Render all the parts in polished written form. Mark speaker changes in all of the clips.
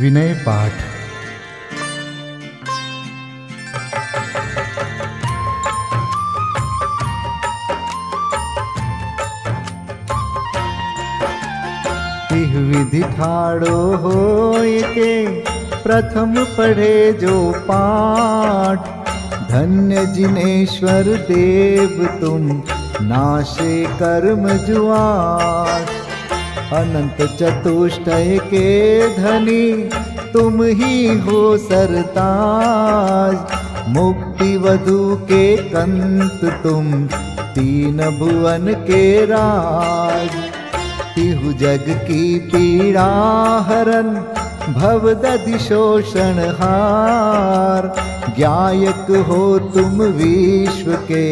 Speaker 1: विनय पाठ। इह विधि ठाड़ो होय के प्रथम पढ़े जो पाठ। धन्य जिनेश्वर देव तुम नाशे कर्म जुआर। अनंत चतुष्टय के धनी तुम ही हो सरताज। मुक्ति वधु के कंत तुम तीन भुवन के राज। तिहु जग की पीड़ा हरन भवदधि शोषण हार। ज्ञायक हो तुम विश्व के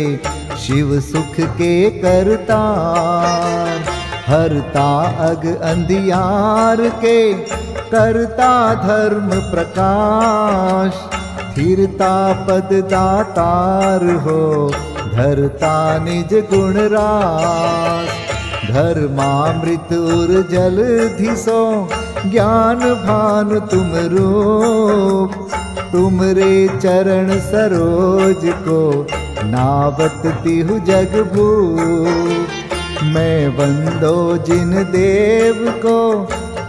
Speaker 1: शिव सुख के करतार। हरता अग अंधियार के करता धर्म प्रकाश। स्थिरता पद दातार हो धरता निज गुण रास। धर्मामृत उर जल धिसो ज्ञान भानु तुम रूप। तुमरे चरण सरोज को नावत तिहु जग भूप। मैं वंदो जिन देव को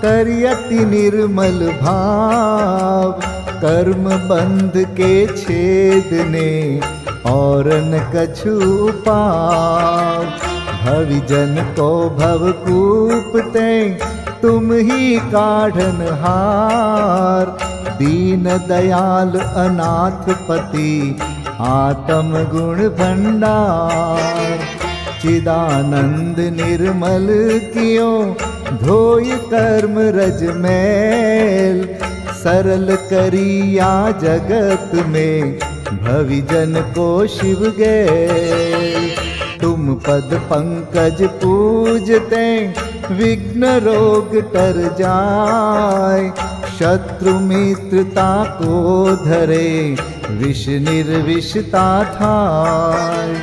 Speaker 1: करियति निर्मल भाव। कर्म बंध के छेदने और न कछु पाव। भविजन को भवकूपते तुम ही काढ़न हार। दीन दयाल अनाथपति आत्म गुण भंडार। चिदानंद निर्मल कियो धोय कर्म रज मैल। सरल करिया जगत में भविजन को शिव गैल। तुम पद पंकज पूजते विघ्न रोग टर जाय। शत्रु मित्रता को धरे विष निर्विषता ठाय।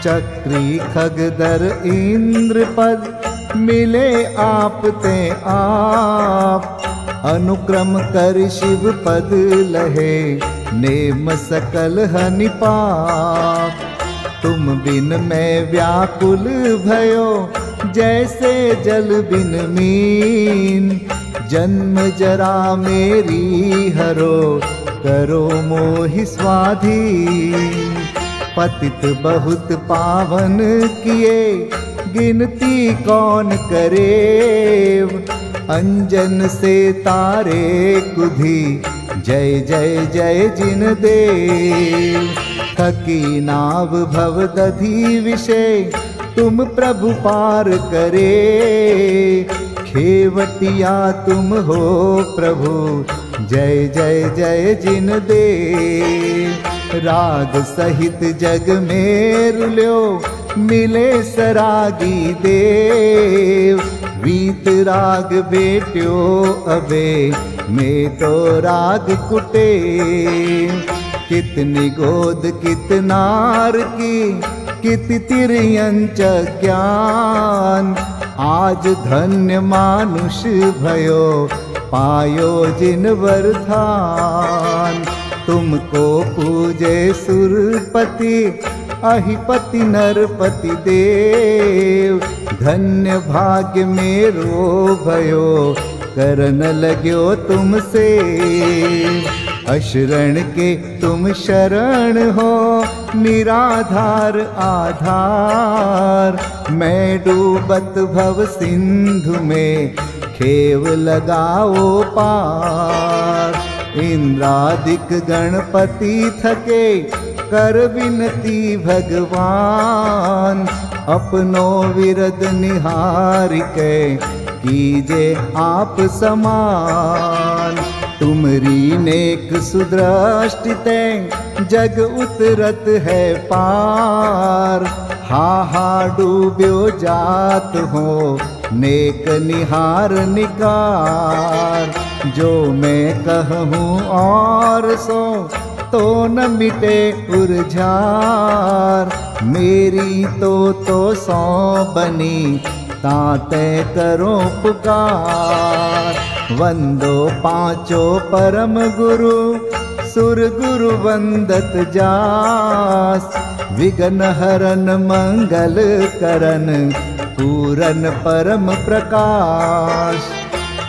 Speaker 1: चक्री खगधर इंद्र पद मिले आप ते आप। अनुक्रम कर शिव पद लहे नेम सकल हनि पाप। तुम बिन मैं व्याकुल भयो जैसे जल बिन मीन। जन्म जरा मेरी हरो करो मोहि स्वाधीन। पतित बहुत पावन किए गिनती कौन करेव। अंजन से तारे कुधी जय जय जय जिन देव। थकी नाव भवदधि विषय तुम प्रभु पार करे। खेवटिया तुम हो प्रभु जय जय जय जिन देव। राग सहित जग में रुल्यो मिले सरागी देव। वीत राग बेट्यो अबे में तो राग कुटे। कितनी गोद कितनार की कित तिर्यंच ज्ञान। आज धन्य मानुष भयो पायो जिन वरदान। तुमको पूजे सुरपति अहिपति नरपति देव। धन्य भाग्य मेरो भयो करन लग्यो तुमसे। अशरण के तुम शरण हो निराधार आधार। मैं डूबत भव सिंधु में खेव लगाओ पार। इंद्रादिक गणपति थके कर विनती भगवान। अपनो विरद निहारिके कीजे आप समान। तुमरी नेक सुदृष्टिते जग उतरत है पार। हा डूब्यो जात हो नेक निहार निकार। जो मैं कहूँ और सो तो न मिटे उर्जार। मेरी तो सौ बनी ताते करो पुकार। वंदो पांचों परम गुरु, सुर गुरु वंदत जास। विघ्न हरन मंगल करन, पूरन परम प्रकाश।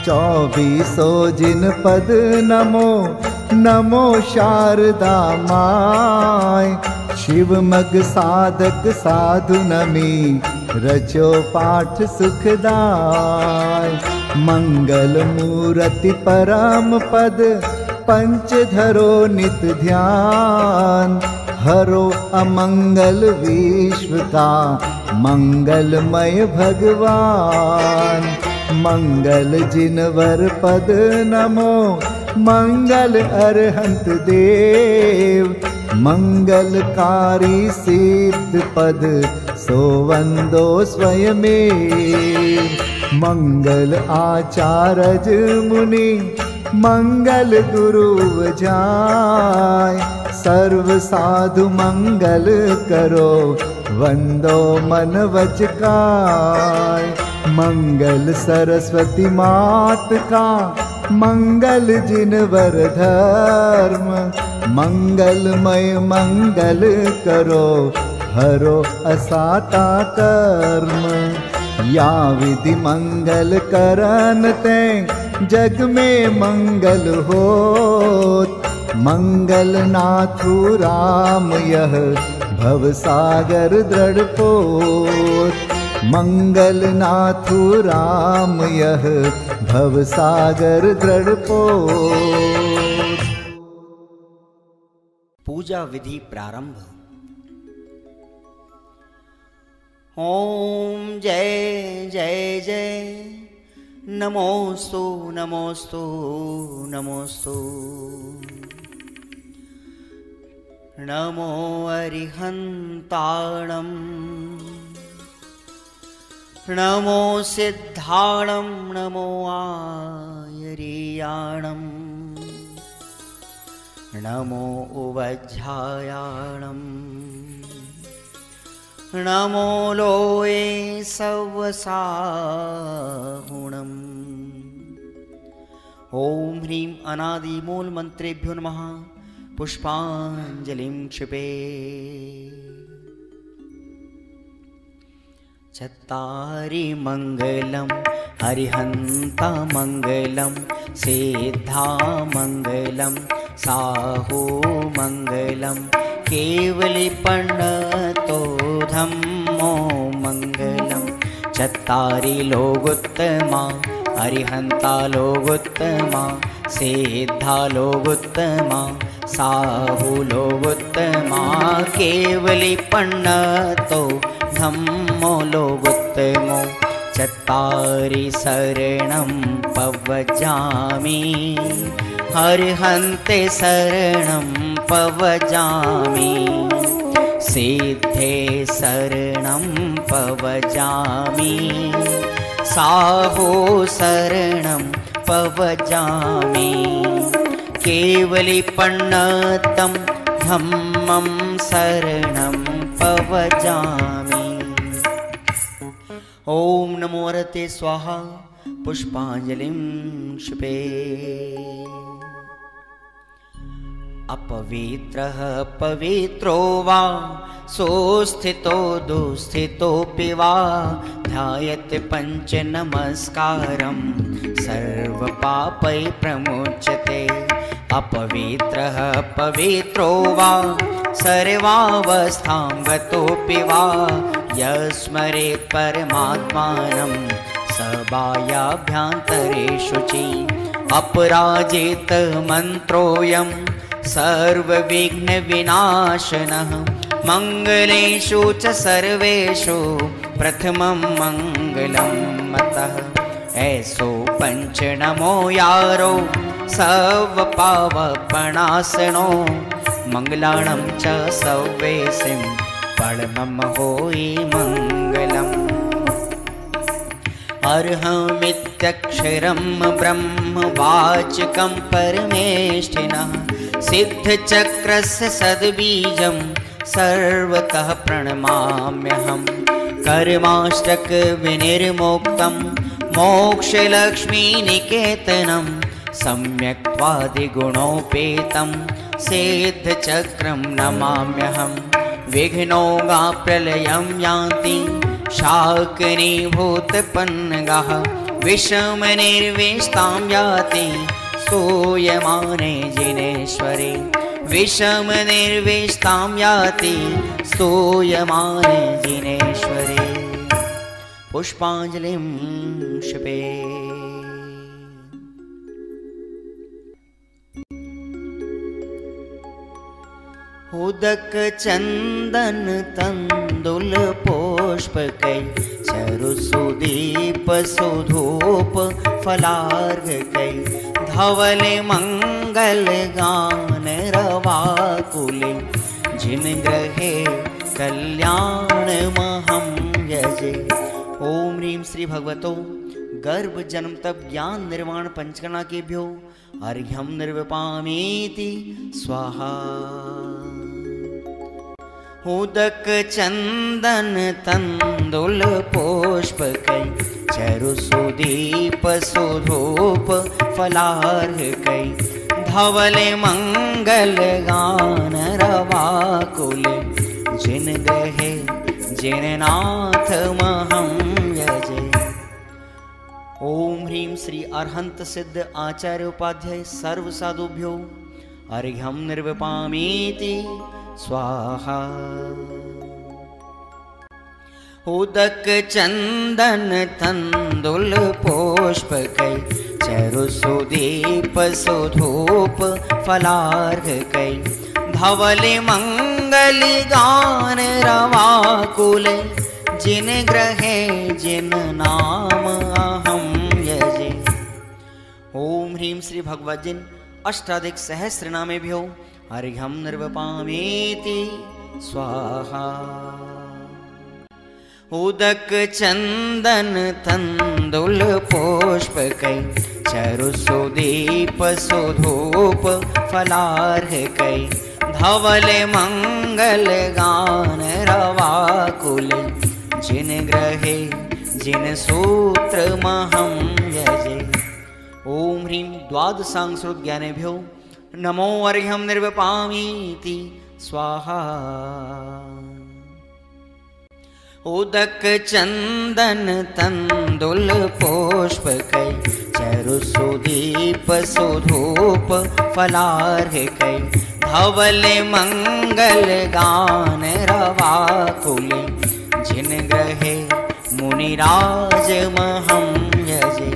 Speaker 1: 24 जिन पद नमो, नमो शारदा माय। शिव मग साधक साधु नमी, रचो पाठ सुखदाय। मंगल मूर्ति परम पद, पंच धरो नित ध्यान। हरो अमंगल विश्व का, मंगलमय भगवान। मंगल जिनवर पद नमो, मंगल अरहंत देव। मंगलकारी सिद्ध पद, सो वंदो स्वयमेव। मंगल आचार्य मुनि, मंगल गुरु जाय। सर्व साधु मंगल करो, वंदो मन वच काय। मंगल सरस्वती मात का, मंगल जिनवर धर्म। मंगलमय मंगल करो, हरो असाता कर्म। या विधि मंगल करन ते, जग में मंगल होत। मंगल नाथु राम यह, भव सागर दृढ़ पोत। मंगल नाथु राम यह, भव सागर दृढ़ पोत।
Speaker 2: पूजा विधि प्रारंभ। ओम जय जय जय, नमोस्तु नमोस्तु नमोस्तु। नमो अरिहन्ताणं, नमो सिद्धाणं, नमो आयर्याणं। नमो उवज्झायाणं, नमो लोये सवसाहुणम्। ओम ह्रीं अनादि मूल मंत्रेभ्यो नमः। पुष्पांजलिं क्षिपे। चत्तारि मंगलम, हरिहंता मंगलम। सिद्धा मंगलम, साहू मंगलम। केवलिपन्नतो धम्मो मंगलम। चत्तारि लोगोत्तमा, हरिहंता लोगोत्तमा। सिद्धा लोगोत्तमा, साहू लोगोत्तमा। केवलिपन्नतो धम्मो लोगोत्तमो। चत्तारि शरणं पवजामि, हरिहन्ते शरणं पवजामि। सिद्धे शरणं पवजामि, साहू शरणं पवजामि। केवलिपन्नतं धम्मं शरणं पवजामि। ओम नमो हरते स्वाहा। पुष्पांजलिं क्षिपे। अपवित्रः पवित्रो वा, सोस्थितो दुस्थितोऽपि वा। ध्यायते पंच नमस्कारं, सर्वपापै प्रमुच्यते। अपवित्रः पवित्रो वा, सर्वावस्थां गतोऽपि वा। यस्मरेत् परमात्मानं, स बाह्याभ्यन्तरे शुचि। अपराजित मन्त्रोऽयं, सर्वविघ्नविनाशनः। मंगलेषु च सर्वेषु, प्रथमं मंगलं मतः। ऐसो पंच नमो यारो, सर्वपावपणासनो। मंगलाणं च सव्वेसिं, परमं होई मंगलम्। अर्हमित्यक्षरं ब्रह्म वाचकं परमेष्ठिनः। सिद्धचक्रस्य सद्बीजं, सर्वतः प्रणमाम्यहम्। कर्माष्टक विनिर्मुक्तं, मोक्षलक्ष्मीनिकेतनं सम्यक्त्वादिगुणोपेतं सिद्धचक्रं नमाम्यहं। विघ्नौघाप्रलयं यान्ति शाकिनीभूतपन्नगाः विषमनिर्विष्टां याति स्तूयमाने जिनेश्वरे। विषमनिर्विष्टां याति स्तूयमाने जिनेश्वरे। पुष्पाञ्जलिं क्षिपे। उदक चंदन तंदुल पुष्पकै चरुसुदीप सुधूप फलार्घकै धवल मंगल गान रवाकुले जिन ग्रहे कल्याण महं यजे। ओम ह्रीं श्री भगवतो गर्भ जन्म तप ज्ञान निर्वाण पंचकर्णा केभ्यो अर्घ्यं निर्विपामीति स्वाहा। उदक चंदन तंदुल पुष्पकै चरुसुदीप सुधूप फलार्घकै धवल मंगल गान रवाकुले जिन ग्रहे जिन नाथ महं यजे। ओम ह्रीं श्री अरहंत सिद्ध आचार्य उपाध्याय सर्व साधुभ्यो अर्घ्यं निर्विपामीति स्वाहा। उदक चंदन तंदुल पुष्पकै चरुसुदीप सुधूप फलार्घकै धवल मंगल गान रवाकुले जिन ग्रहे जिन नाम अहं यजे। ओम ह्रीं श्री भगवद्जिन अष्टाधिक सहस्र नामेभ्यो अर्घ्यं निर्विपामीति स्वाहा। उदक चंदन तंदुल पुष्पकै चरुसुदीप सुधूप फलार्घकै धवल मंगल गान रवाकुले जिन ग्रहे जिन सूत्र महं यजे। ओम ह्रीं द्वादशांगश्रुत ज्ञानेभ्यो नमो अर्घ्यं निर्विपामीति स्वाहा। उदक चंदन तंदुल पुष्पकै चरुसुदीप सुधूप फलार्घकै धवल मंगल गान रवाकुले जिन ग्रहे मुनिराज महं यजे।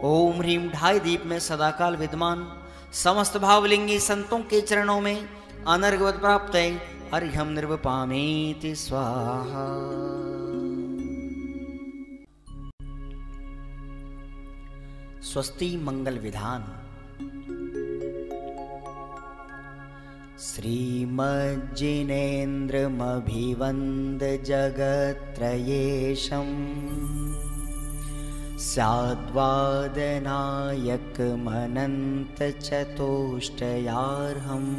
Speaker 2: ओम ह्रीं ढाई दीप में सदाकाल विद्यमान समस्त भावलिंगी संतों के चरणों में अनर्घवत प्राप्त है अर्घ्यं निर्विपामीति स्वाहा। स्वस्ति मंगल विधान। श्रीमज्जिनेन्द्रमभिवन्द जगत्त्रयेशम् स्याद्वादनायकमनन्तचतुष्टयार्हम्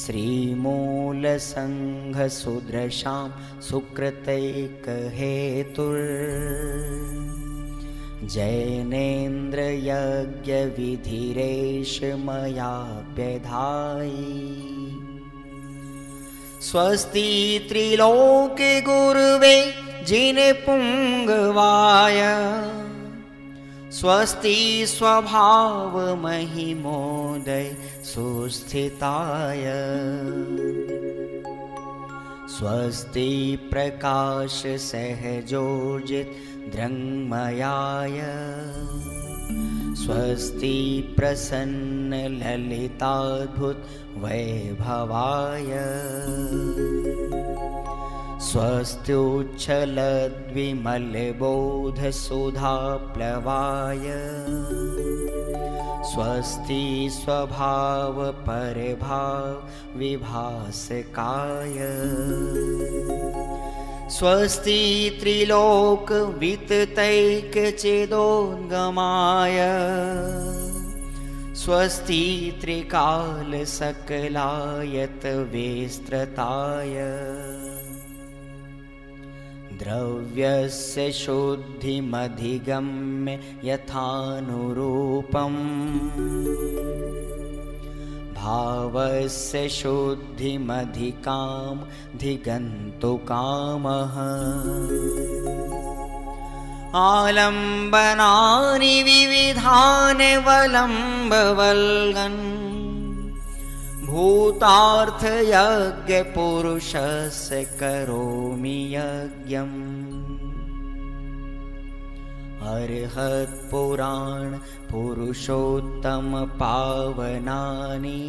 Speaker 2: श्रीमूलसङ्घसुदृशां सुकृतैकहेतुर्जैनेन्द्रयज्ञविधिरेश मयाप्यधायि। स्वस्ति त्रिलोके गुरुवे जिनपुंगवाय स्वस्ति स्वभाव महिमोदय सुस्थिताय। स्वस्ति प्रकाश सहजोजित दृङ्मयाय स्वस्ति प्रसन्न ललिताद्भुत वैभवाय। स्वस्त्युच्छलद्विमलबोधसुधाप्लवाय स्वस्ति स्वभाव परभाव विभासकाय। स्वस्ति त्रिलोक विततैकचेदोद्गमाय स्वस्ति त्रिकाल सकलायत विस्तृताय। द्रव्यस्य शुद्धिमधिगम्य यथानुरूपम् भावस्य शुद्धिमधिकां धिगन्तु कामः आलम्बनानि विविधानि वलम्बवल्गन् भूतार्थयज्ञपुरुषस्य करोमि यज्ञम् अर्हत्पुराण पुरुषोत्तम पावनानि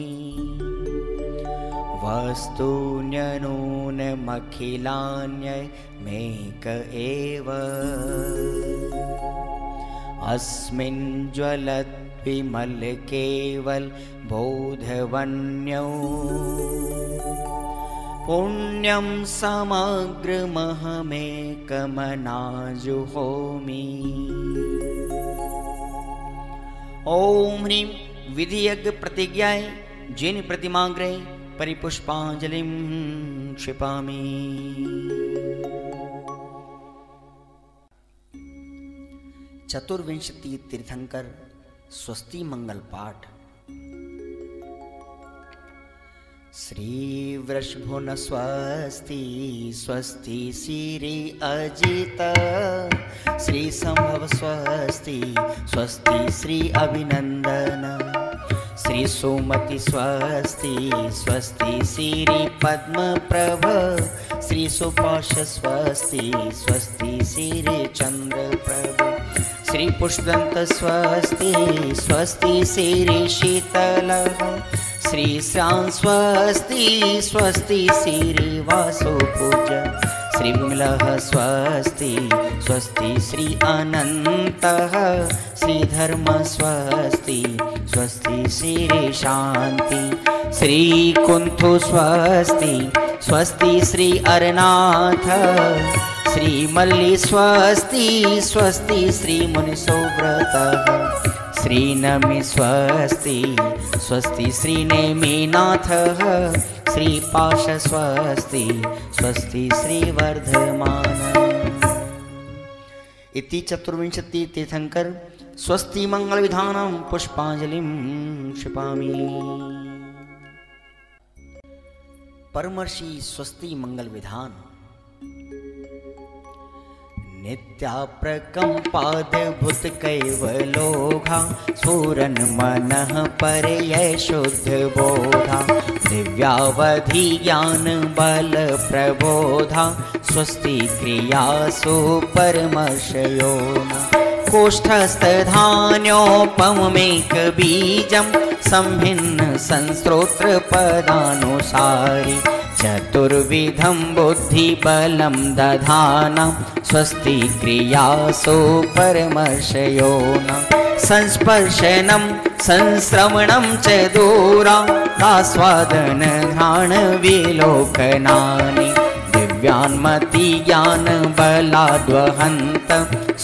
Speaker 2: वस्तून्यनूनमखिलान्यमेक एव अस्मिन् ज्वलद्विमल केवल बोधवन्यो पुण्यं समग्रमहमेकमनाजुहोमि। ओम ह्रीं विधियज्ञ प्रतिज्ञाय जिन प्रतिमाग्रे परिपुष्पांजलिं क्षिपामि। चतुर्विंशति तीर्थंकर स्वस्ति मंगल पाठ। श्री वृषभुन स्वस्ति स्वस्ति श्री अजित श्री संभव स्वस्ति स्वस्ति श्री अभिनंदन श्री सुमति स्वस्ति स्वस्ति श्री पद्म प्रभ श्री सुपाश स्वस्ति स्वस्ति श्री चंद्र प्रभ श्री पुष्पदंत स्वस्ति स्वस्ति श्री शीतल श्री श्रां स्वस्ति स्वस्ति श्री वासुपूज श्री विमलः स्वस्ति स्वस्ति श्री अनन्तः श्री धर्म स्वस्ति स्वस्ति श्री शांति श्री कुंथु स्वस्ति स्वस्ति श्री अरनाथ श्री मल्ली स्वस्ति स्वस्ति श्री मुनिसोव्रतः श्री नमि स्वस्ति स्वस्ति श्री नेमिनाथः श्री पाश स्वस्ति स्वस्ति श्री वर्धमान। इति चतुर्विंशति तीर्थंकर स्वस्ति मंगल विधानं पुष्पांजलिं क्षिपामि। परमर्षि स्वस्ति मंगल विधान नित्याप्रकम्पाद्भुत कैवलोघा स्फुरन् मनः परयै शुद्ध बोधा दिव्यावधि ज्ञान बल प्रबोधा स्वस्ति क्रियासु परमर्षयोना कोष्ठस्थधान्योपमेक बीजं संभिन्न संस्रोत्र पदानुसारि चतुर्विधं बुद्धिबलं दधाना स्वस्ति क्रियासु परमर्षयोना संस्पर्शनं संश्रवणं च दूरास्वादन घ्राण विलोकनानि दिव्यान्मति ज्ञान बलाद्वहन्त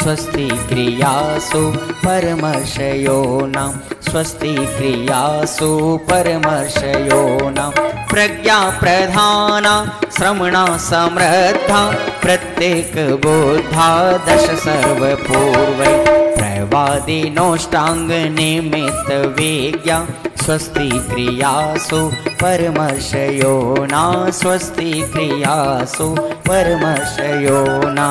Speaker 2: स्वस्ति क्रियासु परमर्षयोना स्वस्ति क्रियासु परमर्षयोना प्रज्ञा प्रधाना श्रमणा समृद्धा प्रत्येक बुद्धा दश सर्वपूर्वै प्रवादिनोष्टांग निमित्त विज्ञा स्वस्ति क्रियासु परमर्षयोना स्वस्ति क्रियासु परमर्षयोना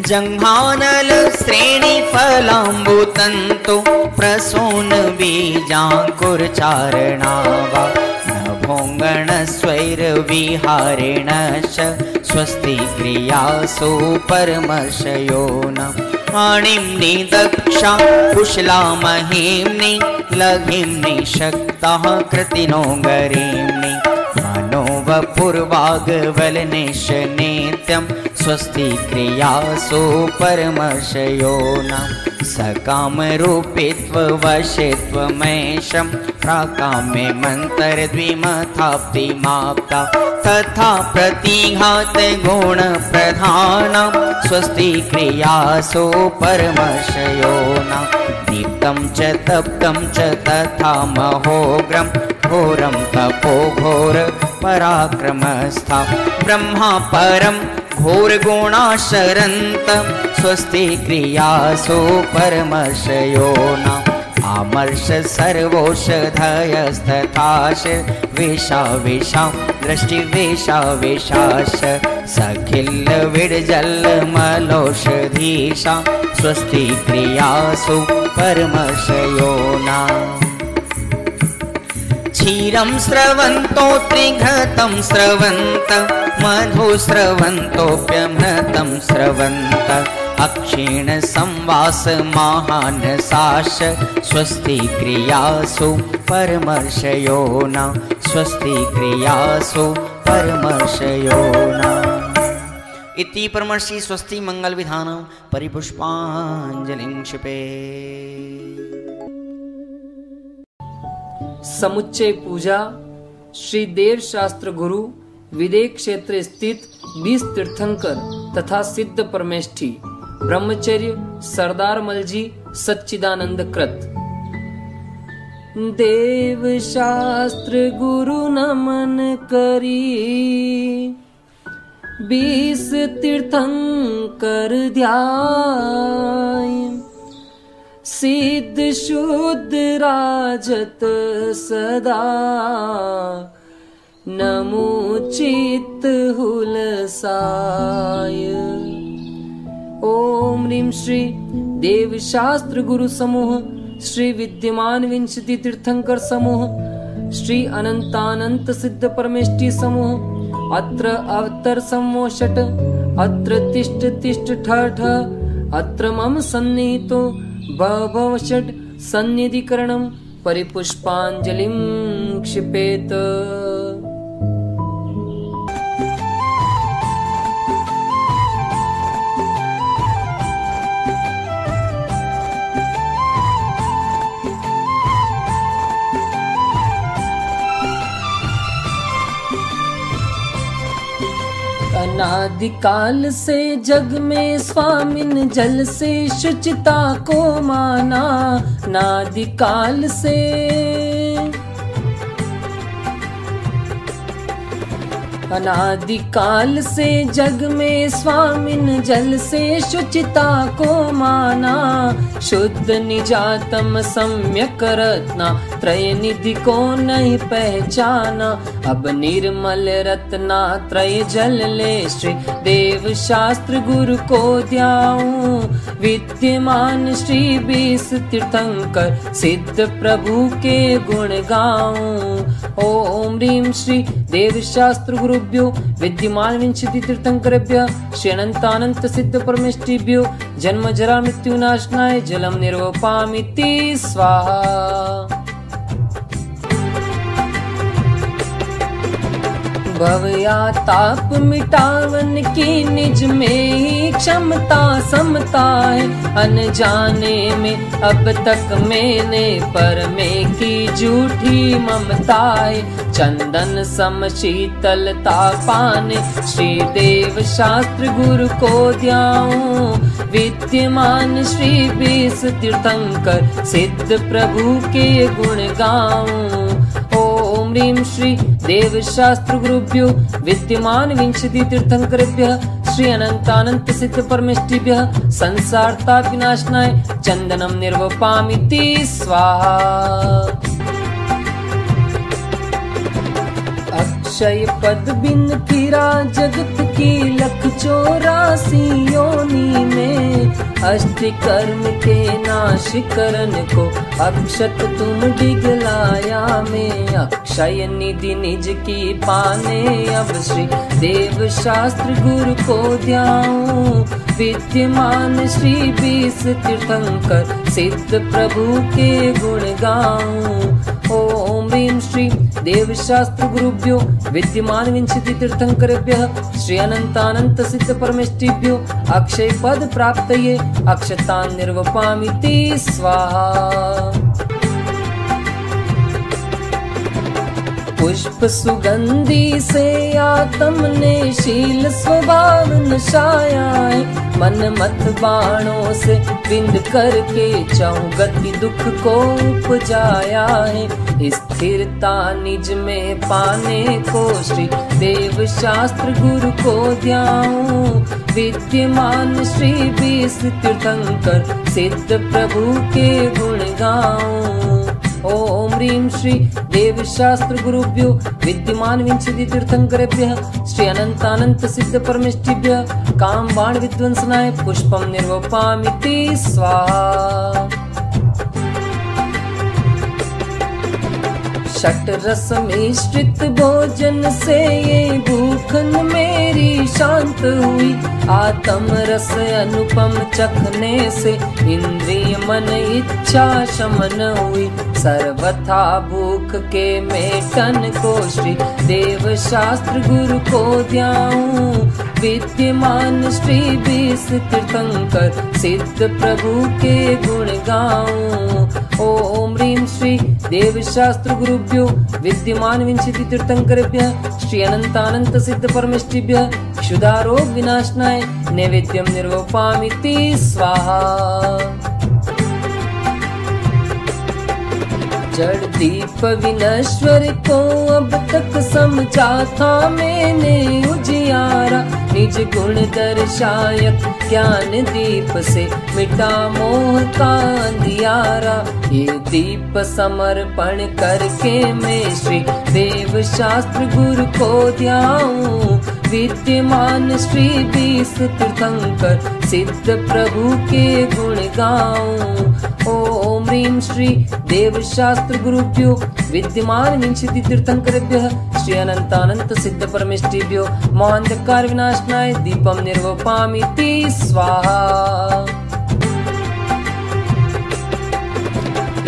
Speaker 2: जंघानल श्रेणी फलाम्बुतंतु प्रसून बीजांकुर चारणावा नभोंगण स्वैर विहारिणश्च स्वस्ति क्रियासु परमर्षयोना आणिम्नि दक्षा कुशला महिम्नि लघिम्नि शक्ताः कृतिनो गरिम्नि मनोवपुर्वाग्वलनिश नित्यं स्वस्ति क्रियासु परमर्षयोना सकामरूपित्ववशित्वमेशं प्राकाम्ये मन्तरद्विमथाप्तिमाप्ता तथा प्रतिघात गुणप्रधाना स्वस्ति क्रियासु परमर्षयोना दीप्तं च तप्तं च तथा महोग्रं घोरं तपो घोर पराक्रमस्था ब्रह्मा परम घोर गुणाशरन्त स्वस्ति क्रियासु परमर्षयो न आमर्ष सर्वोषधयस्तथाश वेशा वेशा दृष्टि वेशा वेशाश सखिल विडजल मलोषधीशा स्वस्ति क्रियासु परमर्षयो न क्षीरं स्रवन्तो त्रिघतं स्रवन्त मधु स्रवन्तोऽप्यमृतं स्रवन्त अक्षीण संवास महानसाश स्वस्ति क्रियासु परमर्षयो न स्वस्ति क्रियासु परमर्षयो न इति परमर्षि स्वस्ति मंगल विधानं परिपुष्पाञ्जलिं क्षिपे।
Speaker 3: समुच्चय पूजा श्री देव शास्त्र गुरु विदेह क्षेत्र स्थित 20 तीर्थंकर तथा सिद्ध परमेष्ठी ब्रह्मचर्य सरदार मलजी सच्चिदानंद कृत। देव शास्त्र गुरु नमन करी 20 तीर्थंकर ध्याय सिद्ध शुद्ध राजत सदा नमो चित्त हुलसाय। ओम ह्रीं श्री देव शास्त्र गुरु समूह श्री विद्यमान विंशति तीर्थंकर समूह श्री अनंतानंत सिद्ध परमेष्ठी समूह अत्र अवतर समोषट अत्र तिष्ठ तिष्ठ ठ ठ अत्र मम सन्निहितो भव षट् सन्निधिकरणं परिपुष्पाञ्जलिं क्षिपेत। अनादिकाल से जग में स्वामिन जल से शुचिता को माना। अनादिकाल से अनादिकाल से जग में स्वामिन जल से शुचिता को माना। शुद्ध निजातम सम्यक रत्ना त्रय निधि को नहीं पहचाना। अब निर्मल रत्ना त्रय जल ले श्री देव शास्त्र गुरु को ध्याऊं। विद्यमान श्री 20 तीर्थंकर सिद्ध प्रभु के गुण गाऊं। ओम ह्रीं श्री देव शास्त्र गुरुभ्यो विद्यमान विंशति तीर्थंकरेभ्यः श्री अनंतानंत सिद्ध परमेष्ठिभ्यो जन्म जरा मृत्यु नाशनाय जलम निर्वपामिति स्वाहा। भव या ताप मिटावन की निज में ही क्षमता समता है। अनजाने में अब तक मैंने पर में की झूठी ममता है। चंदन सम शीतलता पाने श्री देव शास्त्र गुरु को ध्याऊं। विद्यमान श्री 20 तीर्थंकर सिद्ध प्रभु के गुण गाऊं। ओम ह्रीं श्री देव शास्त्र गुरुभ्यो विद्यमान विंशति तीर्थंकरेभ्यः श्री अनंतानंत सिद्ध परमेष्ठिभ्यः संसार ताप विनाशनाय चंदनम निर्वपामिति स्वाहा। अक्षय पद बिन फिरा जगत की 184 योनि में। अष्ट कर्म के नाश करन को अक्षत तुम डिगलाया में। अक्षय निधि निज की पाने अब श्री देव शास्त्र गुरु को ध्याऊं। विद्यमान श्री 20 तीर्थंकर सिद्ध प्रभु के गुण गाऊं। ओम ह्रीं श्री देव शास्त्र गुरुभ्यो विद्यमान विंशति तीर्थंकरेभ्यः श्री अनंतानंत सिद्ध परमेष्ठिभ्यो अक्षय पद प्राप्तये अक्षतान् निर्वपामिति स्वाहा। पुष्प सुगंधी से आत्म ने शील स्वभाव नशाया है। मन मत बाणों से बिंद करके चौगति दुख को उपजाया है। स्थिरता निज में पाने को श्री देव शास्त्र गुरु को ध्याऊं। विद्यमान श्री 20 तीर्थंकर सिद्ध प्रभु के गुण गाऊं। ओम ह्रीं श्री देव शास्त्र गुरुभ्यो विद्यमान विंशति तीर्थंकरेभ्यः श्री अनंतानंत सिद्ध परमेष्ठिभ्यः काम बाण विध्वंसनाय पुष्पम निर्वपामिति स्वाहा। षट रस मिश्रित भोजन से ये भूखन मेरी शांत हुई। आत्म रस अनुपम चखने से इंद्रिय मन इच्छा शमन हुई। सर्वथा भूख के मेटन को श्री देव शास्त्र गुरु को ध्याऊं। विद्यमान श्री 20 तीर्थंकर सिद्ध प्रभु के गुण गाऊं। ओम ह्रीं श्री देव शास्त्र गुरुभ्यो विद्यमान विंशति तीर्थंकरेभ्यः श्री अनंतानंत सिद्ध परमेष्ठिभ्यः क्षुधारोग विनाशनाय नैवेद्यम निर्वपामिति स्वाहा। जड़ दीप विनश्वर को अब तक समझा था मैंने उजियारा। निज गुण दर्शायत ज्ञान दीप से मिटा मोह का अंधियारा। ये दीप समर्पण करके मैं श्री देव शास्त्र गुरु को ध्याऊं। विद्यमान श्री 20 तीर्थंकर सिद्ध प्रभु के गुण गाऊं। ओम ह्रीं श्री देव शास्त्र गुरुभ्यो विद्यमान विंशति तीर्थंकरेभ्यः श्री अनंतानंत सिद्ध परमेष्ठिभ्यो मांधकार विनाशनाय दीपम निर्वपामिति स्वाहा।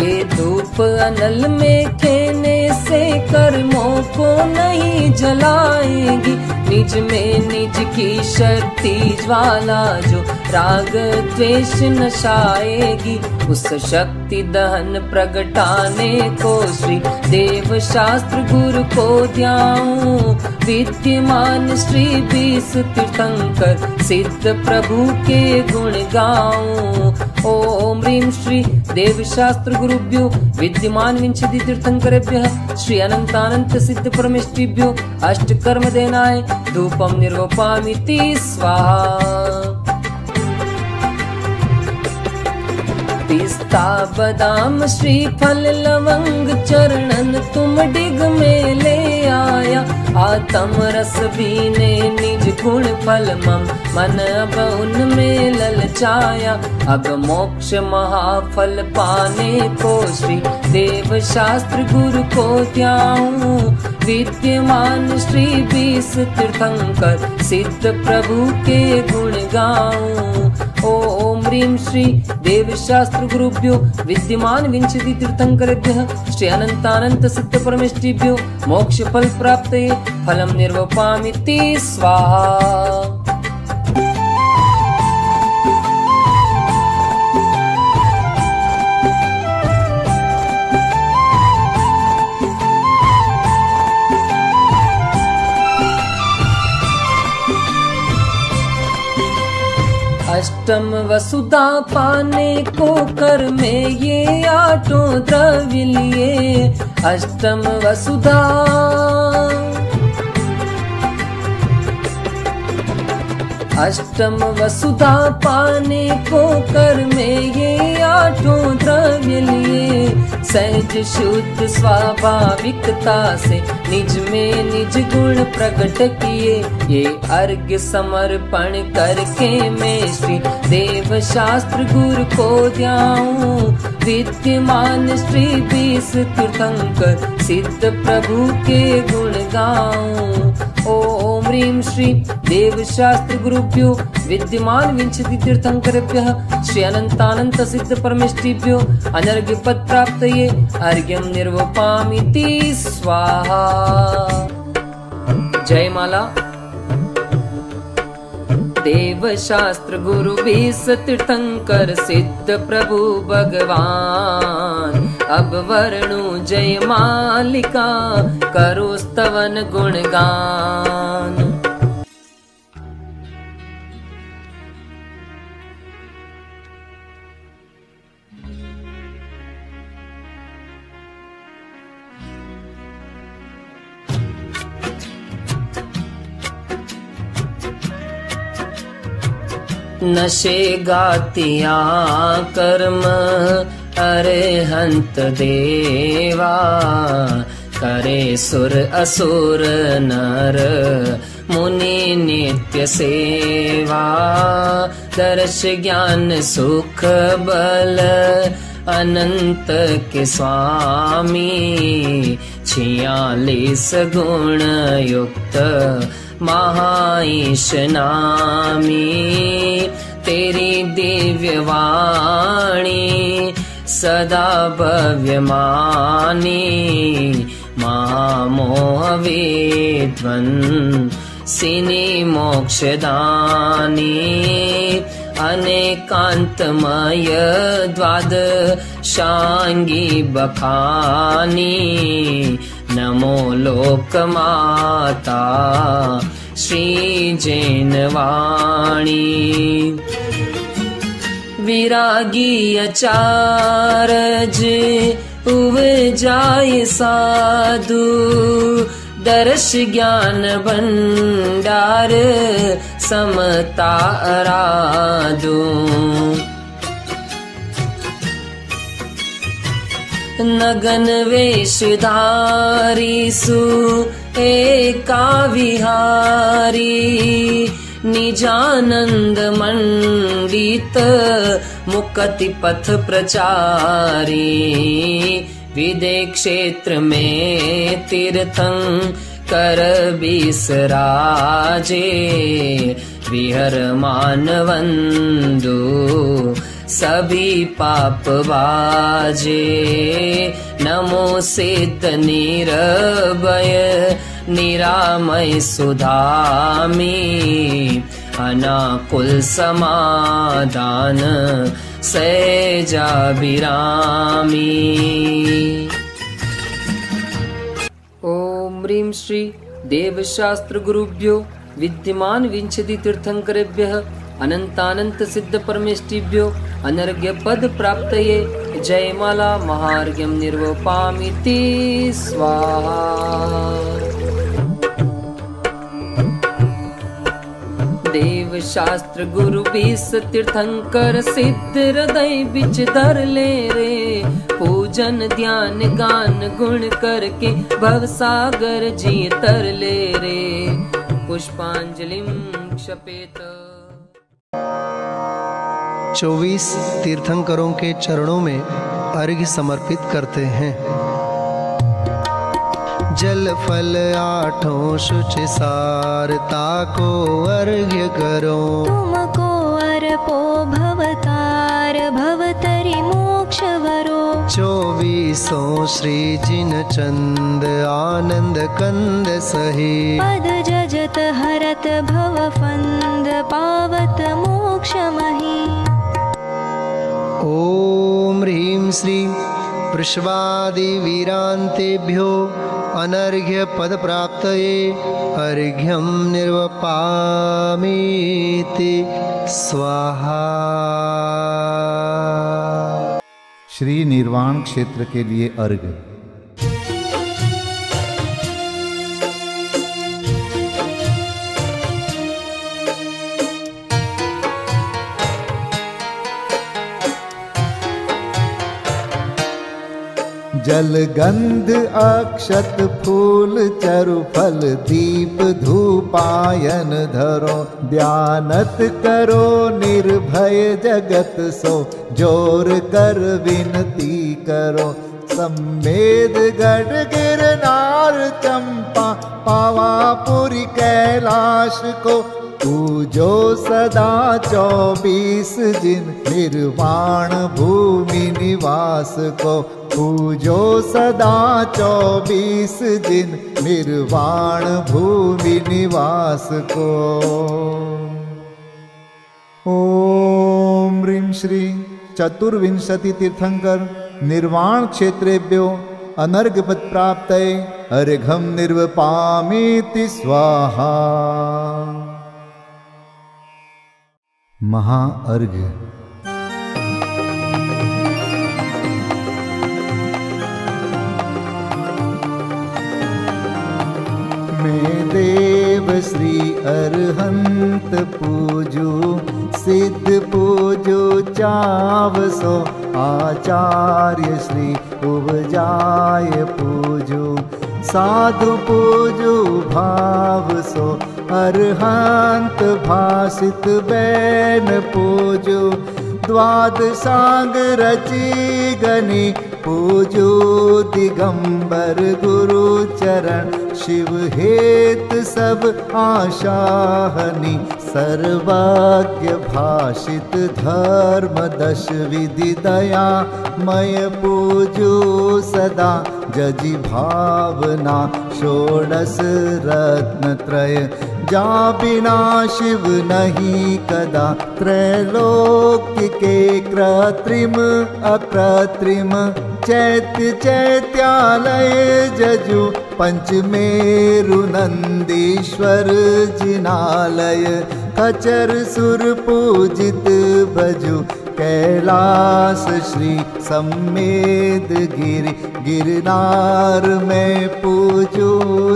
Speaker 3: ये धूप अनल में खेने से कर्मों को नहीं जलाएगी। निज में निज की शक्ति ज्वाला जो राग द्वेष नशाएगी। उस शक्ति दहन प्रगटाने को श्री देव शास्त्र गुरु को ध्याऊं। विद्यमान श्री 20 तीर्थंकर सिद्ध प्रभु के गुण गाऊं। ओम ह्रीं श्री देव शास्त्र गुरुभ्यो विद्यमान विंशति तीर्थंकरेभ्यः श्री अनंतानंत सिद्ध परमेष्ठिभ्यो अष्ट कर्म देनाय धूपम निर्वपामिति स्वाहा। पिस्ता बादाम श्रीफल लवंग चरणन तुम डिग में ले आया। आत्म रस बीने निज गुण फल मम मन अब उनमें ललचाया। अब मोक्ष महाफल पाने को श्री देव शास्त्र गुरु को ध्याऊं। विद्यमान श्री 20 तीर्थंकर सिद्ध प्रभु के गुण गाऊं। ओम ह्रीं श्री देव शास्त्र गुरुभ्यो विद्यमान विंशति तीर्थंकरेभ्यः श्री अनंतानंत सिद्ध परमेष्ठिभ्यो मोक्ष फल प्राप्तये फलम निर्वपामिति स्वाहा। अष्टम वसुधा पाने को कर में ये आठों द्रव्य लिए। अष्टम वसुधा अष्टम वसुधा पाने को कर में ये आठों द्रव्य लिए। सहज शुद्ध स्वाभाविकता से निज में निज गुण प्रकट किए। ये अर्घ्य समर्पण करके मैं श्री देव शास्त्र गुरु को ध्याऊं। विद्यमान श्री 20 तीर्थंकर सिद्ध प्रभु के गुण गाऊं। ओम ह्रीं श्री देव शास्त्र गुरुभ्यो विद्यमान विंशति तीर्थंकरेभ्यः श्री अनंतानंत सिद्ध परमेष्ठिभ्यो अनर्घ्य पद प्राप्तये अर्घ्यम निर्वपामिति स्वाहा। जय माला। देव शास्त्र गुरु 20 तीर्थंकर सिद्ध प्रभु भगवान। अब वर्णु जय मालिका करो स्तवन गुणगान। नशे गातिया कर्म अरहंत देवा, करे सुर असुर नर मुनि नित्य सेवा। दर्श ज्ञान सुख बल अनंत के स्वामी, 46 गुण युक्त महाईश नामी। तेरी दिव्य वाणी सदा भव्य मानी, महामोह विद्वन सिनी मोक्षदानी। अनेकांतमय द्वादशांगी बखानी, नमो लोक माता श्री जैनवाणी। विरागी अचारज उपजाय साधु, दर्श ज्ञान भंडार समता अराधु। नगन वेशधारी सु एका विहारी, निजानंद मंडित मुक्ति पथ प्रचारी। विदेह क्षेत्र में तीर्थंकर बिसराजे, विहर मानवंदु सभी पाप बाजे। नमो सिद्ध निरभय निरामय सुधामी, अनाकुल समाधान सहजाभिरामी। ओम ह्रीं श्री देवशास्त्र गुरुभ्यो विद्यमान विंशति तीर्थंकरेभ्यः अनंतानंत सिद्ध परमेष्टिभ्यो अनर्घ्य पद प्राप्तये जयमाला महार्घ्यं निर्वपामिति स्वाहा। देव शास्त्र गुरु 20 तीर्थंकर सिद्ध हृदय बिच धर ले रे। पूजन ध्यान गान गुण करके भव सागर जी तर ले रे। पुष्पांजलिं क्षपेत।
Speaker 4: 24 तीर्थंकरों के चरणों में अर्घ्य समर्पित करते हैं। जल फल आठों शुच सारता को अर्घ्य करो।
Speaker 5: तुमको अर्पो भवतार भवतरि मोक्ष वरो।
Speaker 4: 24 श्री जिन चंद आनंद कंद सही।
Speaker 5: पद जजत हरत भव फंद पावत मोक्ष मही।
Speaker 4: ओम ह्रीं श्री वृषभादि वीरांतेभ्यो अनर्घ्य पद प्राप्तये अर्घ्यं निर्वपामीति स्वाहा।
Speaker 1: श्री निर्वाण क्षेत्र के लिए अर्घ्य। जल गंध अक्षत फूल चरु फल दीप धूपायन धरो। ध्यानत करो निर्भय जगत सो जोर कर विनती करो। सम्मेद गढ़ गिरनार चंपा पावापुरी कैलाश को। पूजो सदा 24 जिन निर्वाण भूमि निवास को। पूजो सदा 24 जिन निर्वाण भूमि निवास को। ओम ह्रीं श्री चतुर्विंशति तीर्थंकर निर्वाण क्षेत्रेभ्यो अनर्घपद प्राप्तये अर्घं निर्वपामीति स्वाहा। महाअर्घ्य। मैं देव श्री अरहंत पूजू, सिद्ध पूजू चावसो, आचार्य श्री उपजाय पूजू, साधु पूजू भाव सो, अरहंत भासित बैन पूजू, द्वादशांग रची गनी पूजू, दिगंबर गुरु चरण शिव हेत सब आशाहनी, सर्वज्ञ भाषित धर्म दश विधि दया मय पूजू सदा, जजी भावना षोडश रत्न त्रय, जा बिना शिव नहीं कदा, त्रैलोक्य के कृत्रिम अकृत्रिम, चैत्य चैत्यालय जजु, पंचमेरु नंदीश्वर जिनालय, खचर सुर पूजित भजु, कैलास श्री सम्मेद गिरि, गिरनार में पूजू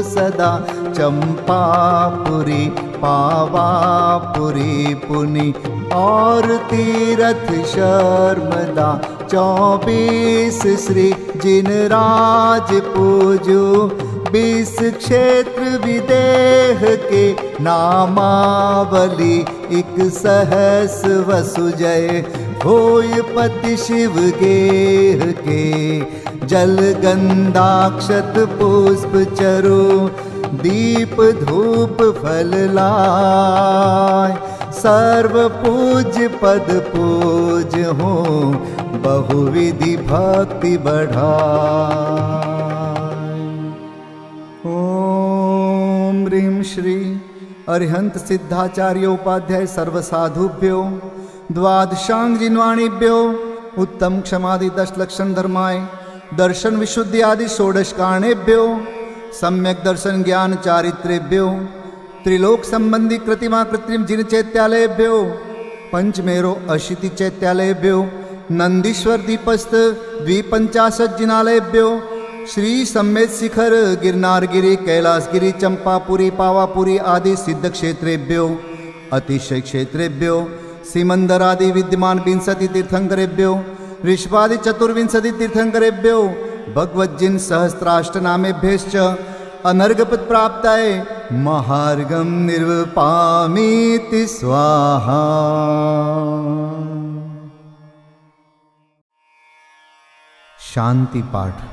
Speaker 1: सदा, चंपापुरी पावापुरी पुनि, और तीरथ शर्मदा, 24 श्री जिनराज पूजू, 20 क्षेत्र विदेह के नामावली, 1 सहस वसुजय, होय पति शिव गेह के, जल गंधाक्षत पुष्प चरु, दीप धूप फल लाय, सर्व पूज्य पद पूज हो, बहुविधि भक्ति बढ़ाय। ओम ह्रीं श्री अरिहंत सिद्धाचार्योपाध्याय सर्वसाधुभ्यो, द्वादशांग जिन्वाणीभ्यो, उत्तम क्षमादि 10 लक्षण धर्माय, दर्शन विशुद्धि आदि 16 कारणेभ्यो, सम्यक दर्शन ज्ञान चारित्रेभ्यो, त्रिलोक संबंधी कृतिमा कृत्रिम जिन चैत्यालयभ्यो, पंचमेरो अशीति चैत्यालयभ्यो, नंदीश्वर दीपस्थ 250 जिनालयभ्यो, श्री सम्मेद शिखर गिरनारगिरी कैलासगिरी चंपापुरी पावापुरी आदि सिद्ध क्षेत्रेभ्यो, अतिशय क्षेत्रेभ्यो, सीमंदर आदि विद्यमान 20 तीर्थंकरेभ्यो, ऋषभादि 24 तीर्थंकरेभ्यो, भगवज्जिन सहस्राष्टनामेभ्यश्च अनर्घपद प्राप्ताय महार्घं निर्वपामीति स्वाहा। शांति पाठ।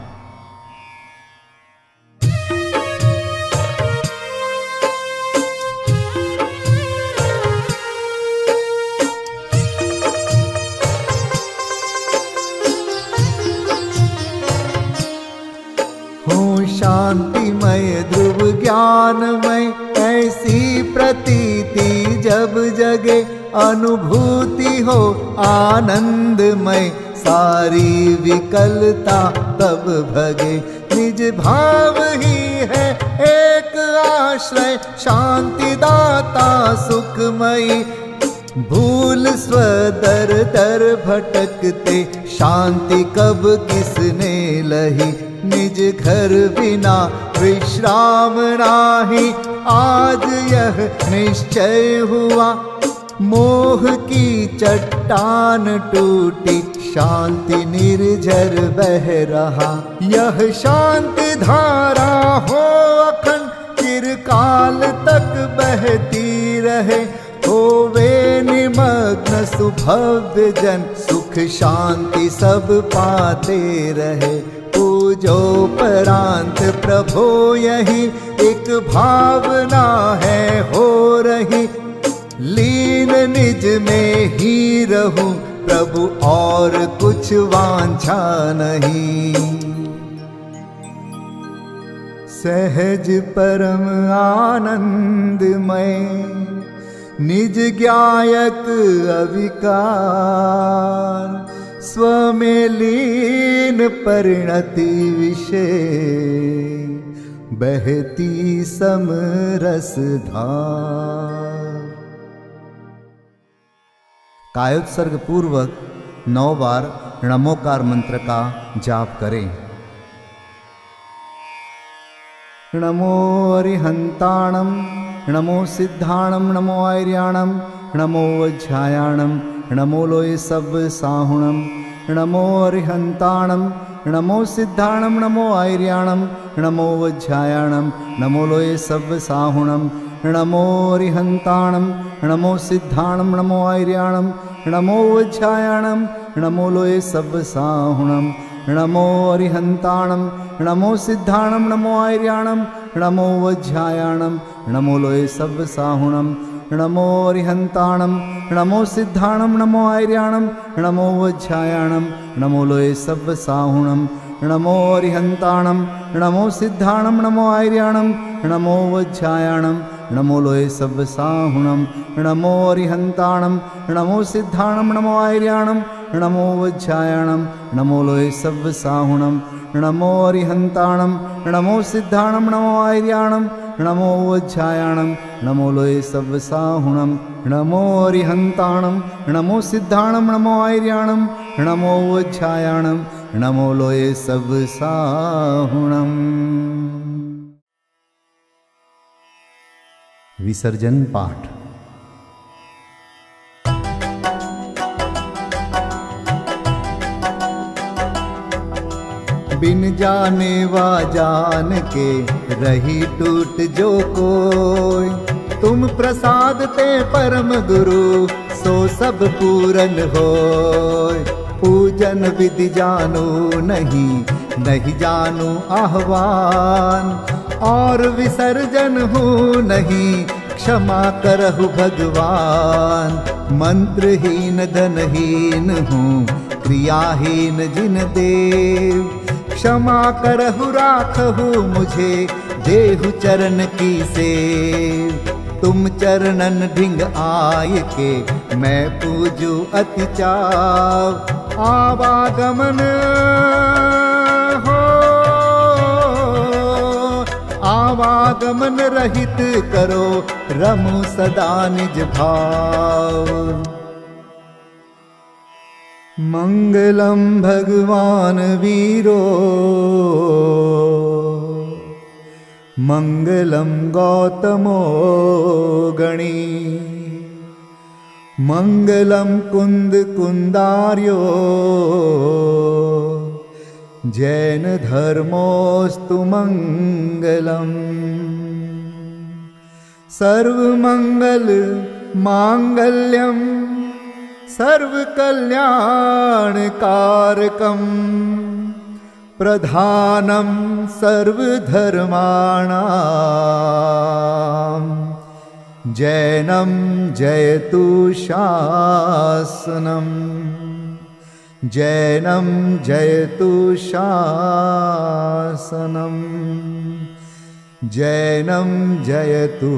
Speaker 1: शांतिमय ध्रुव ज्ञानमय, ऐसी प्रतीति जब जगे, अनुभूति हो आनंदमय, सारी विकलता तब भगे, निज भाव ही है एक आश्रय, शांति दाता सुखमयी, भूल स्वदर दर भटकते, शांति कब किसने लही, निज घर बिना विश्राम नाही, आज यह निश्चय हुआ, मोह की चट्टान टूटी, शांति निर्झर बह रहा, यह शांति धारा हो अखंड, चिरकाल तक बहती रहे, होवे निमग्न सुभव्य जन, सुख शांति सब पाते रहे, पूजोपरांत प्रभो यही एक भावना है हो रही, लीन निज में ही रहूं प्रभु और कुछ वांछा नहीं, सहज परम आनंदमय, निज ज्ञायक अविकार, स्व में लीन परिणति विषय, बहती समरस धार। कायोत्सर्ग पूर्वक 9 बार नमोकार मंत्र का जाप करें। नमो अरिहंताणं, नमो सिद्धाणं, नमो आर्याणं, नमो वज्रायाणं, नमो लोय सब साहुणं। नमो अरिहंताणं, नमो सिद्धाणं, नमो आर्याणं, नमो वज्रायाणं, नमो लोय सब साहुणं। नमो अरिहंताणं, नमो सिद्धाणं, नमो आर्याणं, नमो वज्रायाणं, नमो लोय सब साहुणं। नमो अरिहंताणं, नमो सिद्धाणं, नमो आर्याणं, नमो वज्रायाणं, नमो लोय सब साहुणं। नमो अरिहंताणं, नमो सिद्धाणं, नमो आर्याणं, नमो वज्रायाणं, नमो लोय सब साहुणं। नमो अरिहंताणं, नमो सिद्धाणं, नमो आर्याणं, नमो वज्रायाणं, नमो लोय सब साहुणं। नमो अरिहंताणं, नमो सिद्धाणं, नमो आर्याणं, नमो वज्रायाणं, नमो लोय सब साहुणं। नमो अरिहंताणं, नमो सिद्धाणं, नमो आर्याणं, नमो वज्रायाणं, नमो लोय सब साहुणं। नमो अरिहंताणं, नमो सिद्धाणं, नमो आर्याणं, नमो वज्रायाणं, नमो लोय सब साहुणं। विसर्जन पाठ। बिन जाने वा जान के रही टूट जो कोई, तुम प्रसाद ते परम गुरु सो सब पूरन होय। पूजन विधि जानो नहीं, नहीं जानो आह्वान, और विसर्जन हूँ नहीं, क्षमा करहु भगवान। मंत्रहीन धनहीन हूँ, क्रियाहीन जिन देव, क्षमा करहु राखहु मुझे, देहु चरण की सेव। तुम चरणन ढिंग आय के, मैं पूजू अति चाव। आवागमन हो, आवागमन रहित करो, रमु सदा निज भाव। मंगलम भगवान वीरो, मंगलम गौतमो गणी, मंगलम कुंद कुंदार्यो, जैन धर्मोस्तु मंगलम। सर्वमंगल मांगल्यम, सर्वकल्याणकारकं, प्रधानं सर्वधर्माणां, जैनं जयतु शासनं, जैनं जयतु शासनं, जैनं जयतु